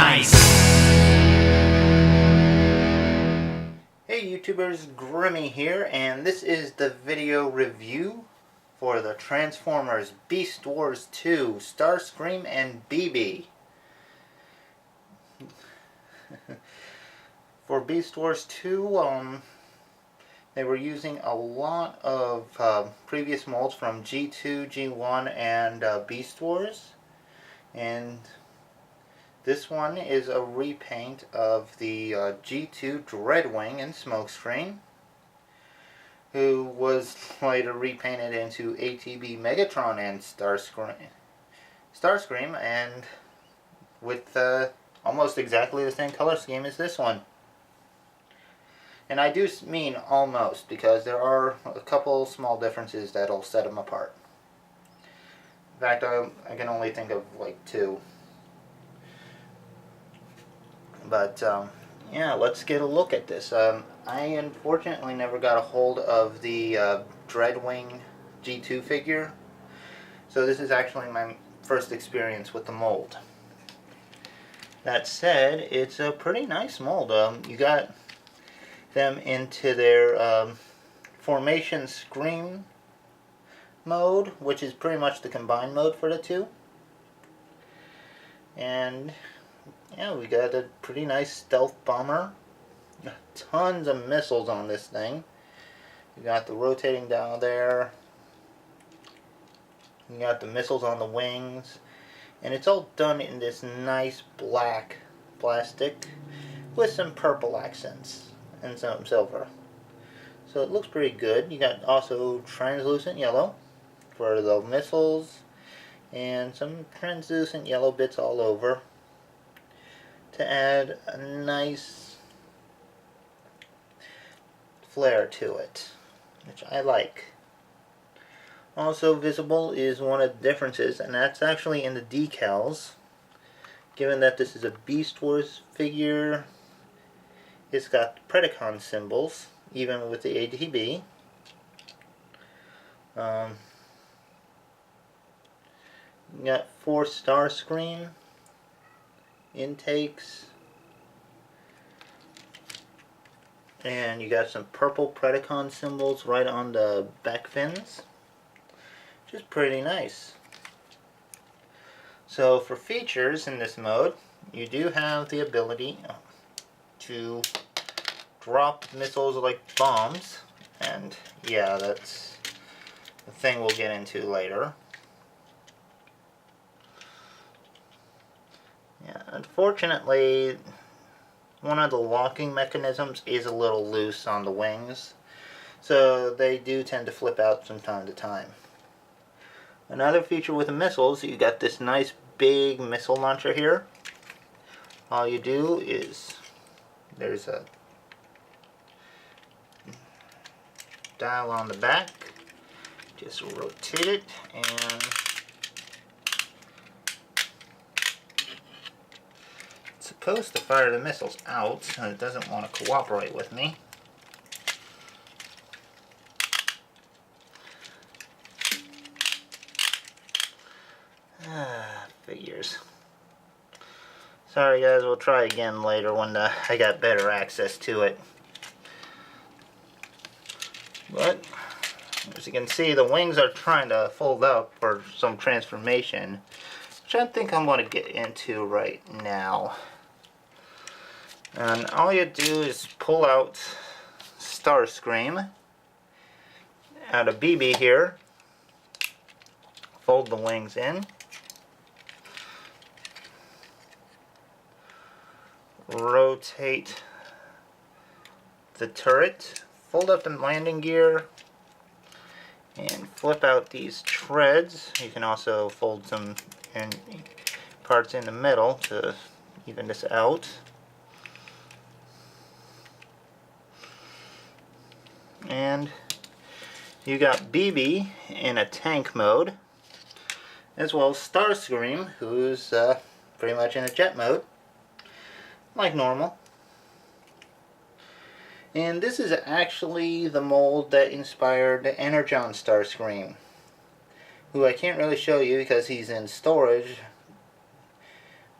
Nice! Hey YouTubers, Grimmy here, and this is the video review for the Transformers Beast Wars 2 Starscream and BB. For Beast Wars 2, they were using a lot of previous molds from G2, G1, and Beast Wars. And this one is a repaint of the G2 Dreadwing and Smokescreen, who was later repainted into ATB Megatron and Starscream, and with almost exactly the same color scheme as this one. And I do mean almost, because there are a couple small differences that'll set them apart. In fact, I can only think of like two. But yeah, let's get a look at this. I unfortunately never got a hold of the Dreadwing G2 figure, so this is actually my first experience with the mold. That said, it's a pretty nice mold. You got them into their formation screen mode, which is pretty much the combined mode for the two. And yeah, we got a pretty nice stealth bomber. Tons of missiles on this thing. You got the rotating dial there. You got the missiles on the wings. And it's all done in this nice black plastic with some purple accents and some silver. So it looks pretty good. You got also translucent yellow for the missiles and some translucent yellow bits all over to add a nice flare to it, which I like. Also visible is one of the differences, and that's actually in the decals. Given that this is a Beast Wars figure, it's got Predacon symbols, even with the ATB. You got 4 Starscream intakes, and you got some purple Predacon symbols right on the back fins, which is pretty nice. So for features in this mode, you do have the ability to drop missiles like bombs, and yeah, that's the thing we'll get into later. Yeah, unfortunately, one of the locking mechanisms is a little loose on the wings, so they do tend to flip out from time to time. Another feature with the missiles, you got this nice big missile launcher here. All you do is, there's a dial on the back, just rotate it, and it's supposed to fire the missiles out, and it doesn't want to cooperate with me. Figures. Sorry guys, we'll try again later when I got better access to it. But as you can see, the wings are trying to fold up for some transformation, which I think I'm going to get into right now. And all you do is pull out Starscream out of BB here, fold the wings in, rotate the turret, fold up the landing gear, and flip out these treads. You can also fold some parts in the middle to even this out. And you got BB in a tank mode, as well as Starscream, who's pretty much in a jet mode, like normal. And this is actually the mold that inspired Energon Starscream, who I can't really show you because he's in storage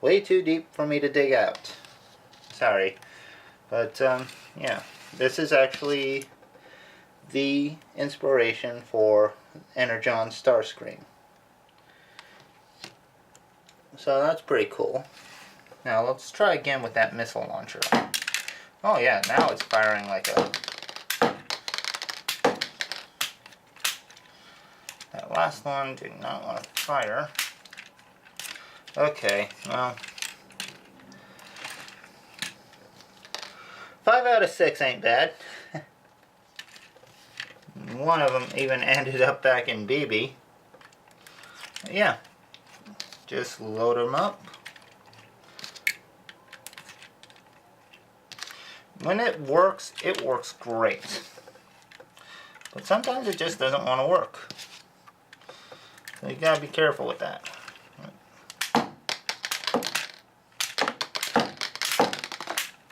way too deep for me to dig out. Sorry. But, yeah. This is actually the inspiration for Energon Starscream. So that's pretty cool. Now let's try again with that missile launcher. Oh yeah, now it's firing like a... That last one did not want to fire. Okay, well... 5 out of 6 ain't bad. One of them even ended up back in BB. Yeah, just load them up. When it works great. But sometimes it just doesn't want to work. So you gotta be careful with that.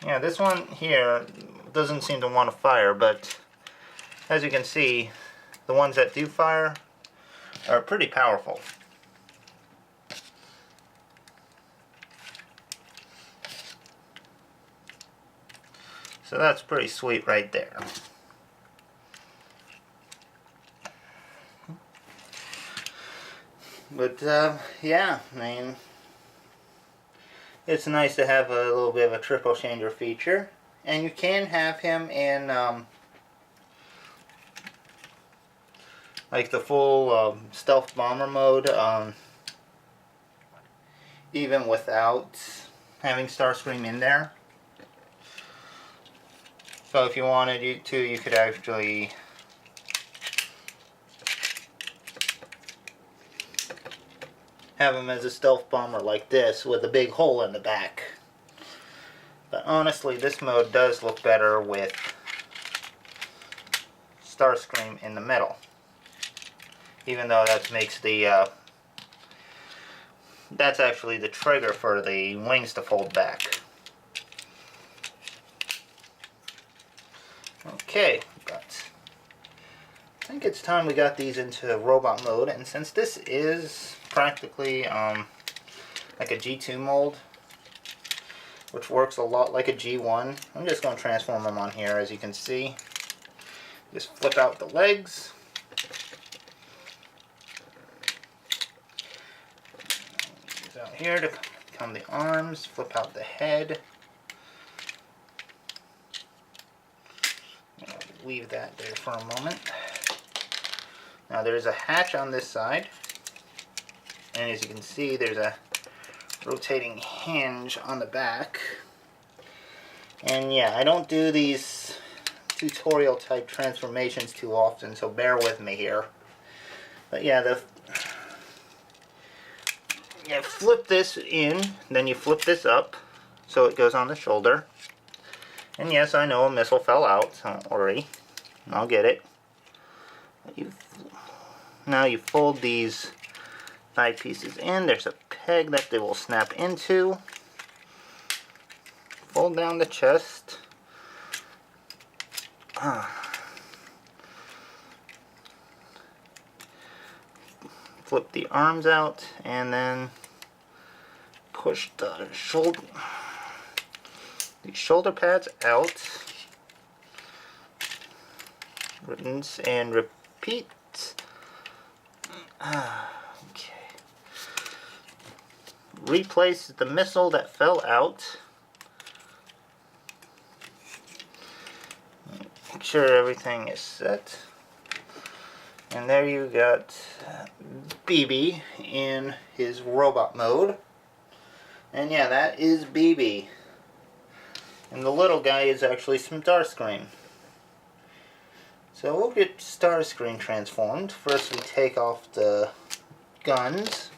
Yeah, this one here doesn't seem to want to fire, but as you can see, the ones that do fire are pretty powerful. So that's pretty sweet right there. But yeah, I mean, it's nice to have a little bit of a triple changer feature, and you can have him in like the full stealth bomber mode, even without having Starscream in there. So if you wanted to, you could actually have him as a stealth bomber like this with a big hole in the back. But honestly, this mode does look better with Starscream in the middle. Even though that makes the that's actually the trigger for the wings to fold back. Okay, but I think it's time we got these into robot mode, and since this is practically like a G2 mold, which works a lot like a G1, I'm just going to transform them on here. As you can see, just flip out the legs. Use out here to become the arms, flip out the head. Leave that there for a moment. Now there's a hatch on this side, and as you can see, there's a rotating hinge on the back. And yeah, I don't do these tutorial type transformations too often, so bear with me here. But yeah, you flip this in, then you flip this up so it goes on the shoulder. And yes, I know a missile fell out, so don't worry. I'll get it. Now you fold these thigh pieces in. There's a peg that they will snap into. Fold down the chest. Flip the arms out, and then push the shoulder pads out. Rinse and repeat. Okay. Replace the missile that fell out. Make sure everything is set. And there you got BB in his robot mode. And yeah, that is BB. And the little guy is actually some Starscream. So we'll get Starscream transformed. First we take off the guns.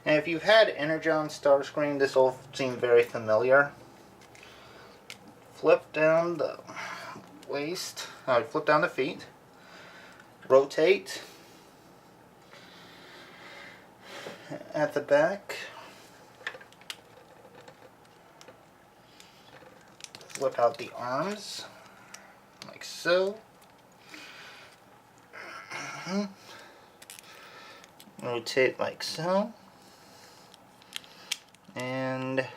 And if you've had Energon Starscream, this will seem very familiar. Flip down the waist, flip down the feet, rotate at the back, flip out the arms like so. rotate like so, and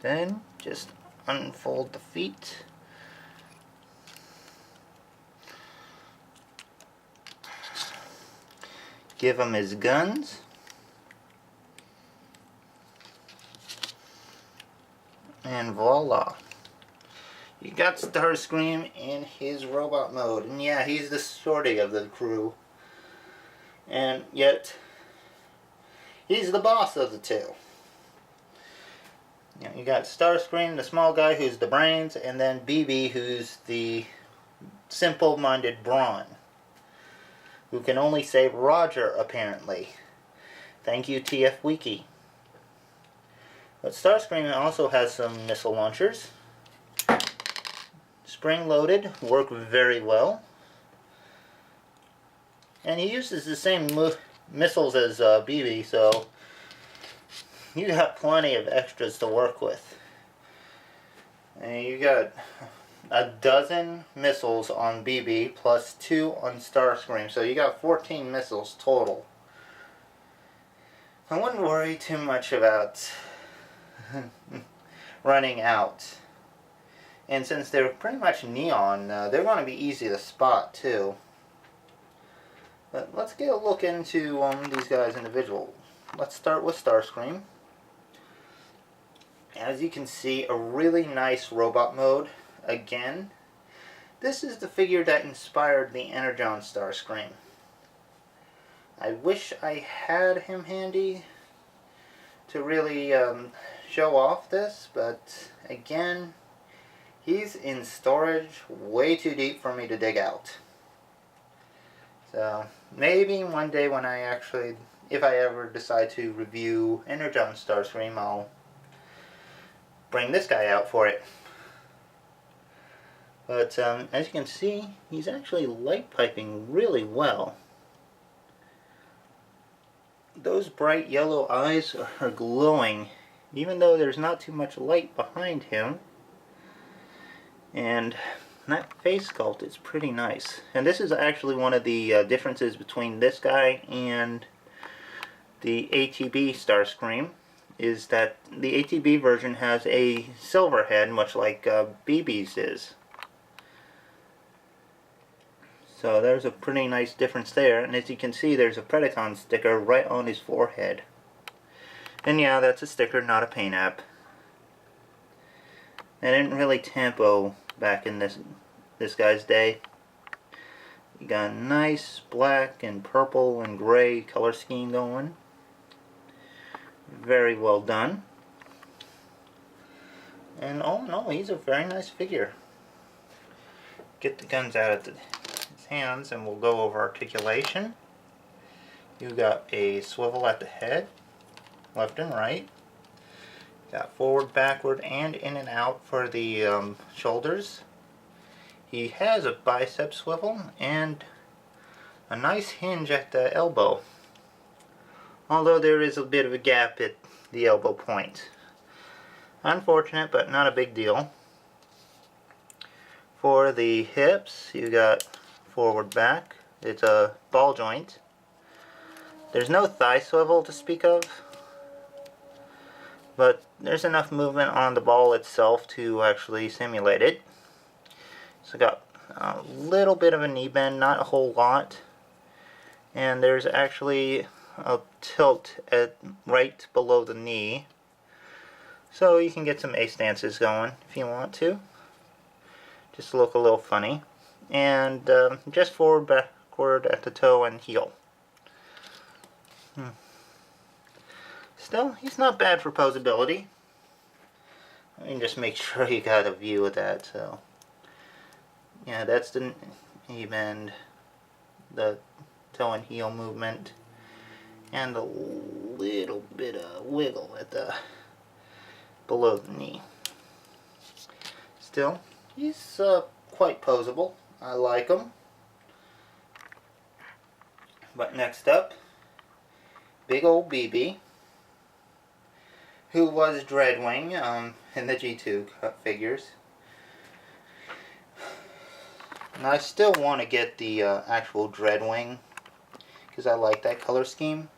then just unfold the feet. Give him his guns. And voila. You got Starscream in his robot mode. And yeah, he's the shorty of the crew. And yet, he's the boss of the two. You got Starscream, the small guy who's the brains, and then BB who's the simple-minded brawn, who can only say Roger, apparently. Thank you, TF Wiki. But Starscream also has some missile launchers. Spring-loaded, work very well. And he uses the same missiles as BB, so you got plenty of extras to work with. And you got a dozen missiles on BB plus 2 on Starscream, so you got 14 missiles total. I wouldn't worry too much about running out. And since they're pretty much neon, they're going to be easy to spot too. But let's get a look into these guys individually. Let's start with Starscream. As you can see, a really nice robot mode. Again, this is the figure that inspired the Energon Starscream. I wish I had him handy to really show off this, but again, he's in storage way too deep for me to dig out. So maybe one day when I actually, if I ever decide to review Energon Starscream, I'll bring this guy out for it. But as you can see, he's actually light piping really well. Those bright yellow eyes are glowing, even though there's not too much light behind him. And that face sculpt is pretty nice. And this is actually one of the differences between this guy and the ATB Starscream, is that the ATB version has a silver head, much like BB's is. So there's a pretty nice difference there, and as you can see, there's a Predacon sticker right on his forehead. And yeah, that's a sticker, not a paint app. They didn't really tempo back in this guy's day. You got a nice black and purple and gray color scheme going. Very well done. And all in all, he's a very nice figure. Get the guns out of his hands and we'll go over articulation. You got a swivel at the head, left and right. Got forward, backward, and in and out for the shoulders. He has a bicep swivel and a nice hinge at the elbow. Although there is a bit of a gap at the elbow point. Unfortunate, but not a big deal. For the hips, you got forward, back. It's a ball joint. There's no thigh swivel to speak of, but there's enough movement on the ball itself to actually simulate it. So got a little bit of a knee bend, not a whole lot, and there's actually a tilt at right below the knee, so you can get some A stances going if you want to, just look a little funny. And just forward, backward at the toe and heel. Still, he's not bad for posability. Let me just make sure you got a view of that. So yeah, that's the knee bend, the toe and heel movement, and a little bit of wiggle at the below the knee. Still, he's quite posable. I like him. But next up, big old BB, who was Dreadwing in the G2 figures. And I still want to get the actual Dreadwing because I like that color scheme.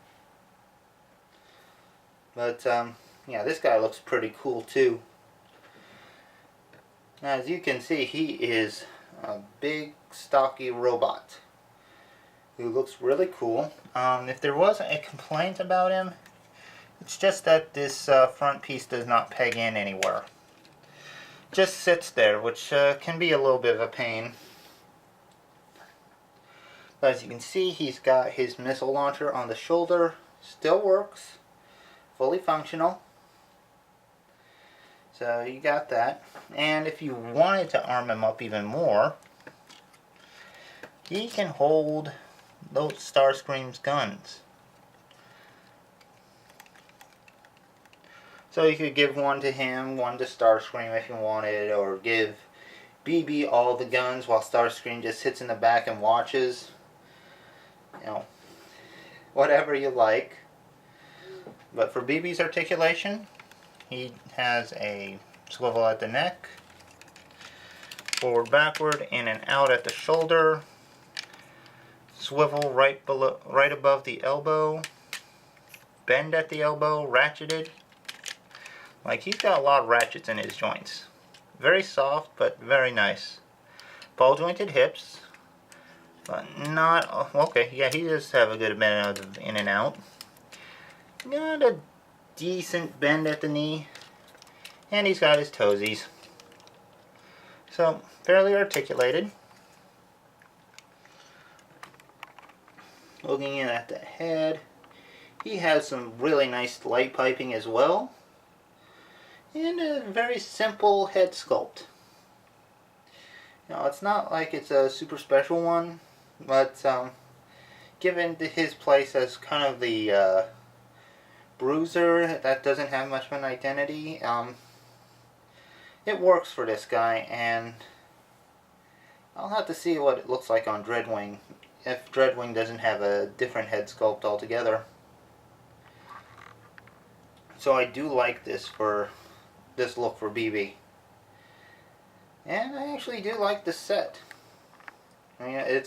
But yeah, this guy looks pretty cool too. Now, as you can see, he is a big, stocky robot who looks really cool. If there was a complaint about him, it's just that this front piece does not peg in anywhere. Just sits there, which can be a little bit of a pain. But as you can see, he's got his missile launcher on the shoulder. Still works. Fully functional. So you got that. And if you wanted to arm him up even more, he can hold those Starscream's guns. So you could give one to him, one to Starscream if you wanted, or give BB all the guns while Starscream just sits in the back and watches. You know, whatever you like. But for BB's articulation, he has a swivel at the neck, forward, backward, in and out at the shoulder, swivel right above the elbow, bend at the elbow, ratcheted. Like, he's got a lot of ratchets in his joints. Very soft, but very nice. Ball jointed hips, but not, okay, yeah, he does have a good amount of in and out. Got a decent bend at the knee, and he's got his toesies. So, fairly articulated. Looking in at the head, he has some really nice light piping as well, and a very simple head sculpt. Now, it's not like it's a super special one, but given his place as kind of the bruiser that doesn't have much of an identity, it works for this guy, and I'll have to see what it looks like on Dreadwing, if Dreadwing doesn't have a different head sculpt altogether. So I do like this look for BB. And I actually do like the set. I mean,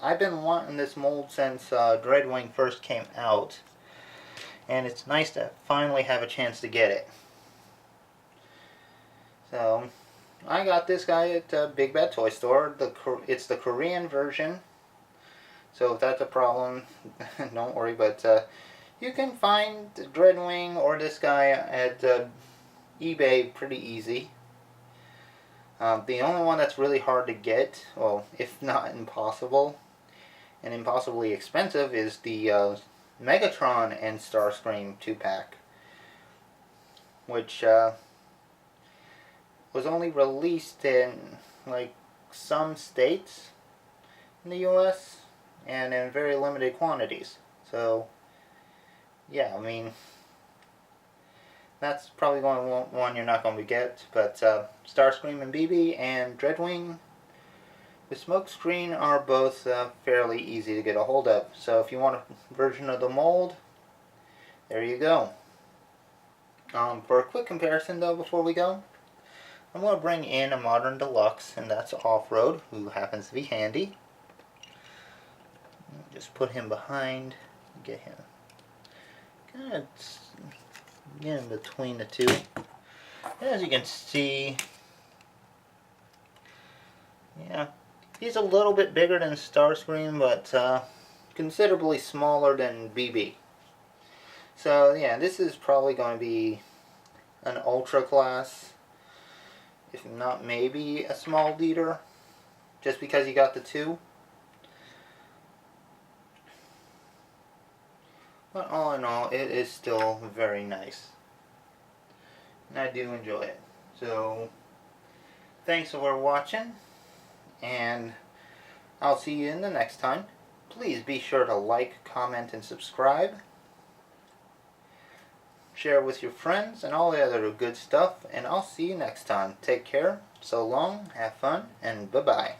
I've been wanting this mold since Dreadwing first came out, and it's nice to finally have a chance to get it. So, I got this guy at Big Bad Toy Store. It's the Korean version, so if that's a problem, don't worry, but you can find Dreadwing or this guy at eBay pretty easy. The only one that's really hard to get, well, if not impossible, and impossibly expensive, is the Megatron and Starscream 2-pack, which was only released in like some states in the US and in very limited quantities. So yeah, I mean, that's probably one you're not going to get, but Starscream and BB and Dreadwing with Smokescreen are both fairly easy to get a hold of. So if you want a version of the mold, there you go. For a quick comparison though, before we go, I'm going to bring in a modern deluxe, and that's Off-Road, who happens to be handy. Just put him behind, get him kind of get in between the two. As you can see, yeah, he's a little bit bigger than Starscream, but considerably smaller than BB. So yeah, this is probably going to be an ultra class, if not maybe a small leader, just because you got the two. But all in all, it is still very nice, and I do enjoy it. So thanks for watching, and I'll see you in the next time. Please be sure to like, comment, and subscribe. Share with your friends and all the other good stuff, and I'll see you next time. Take care, so long, have fun, and bye-bye.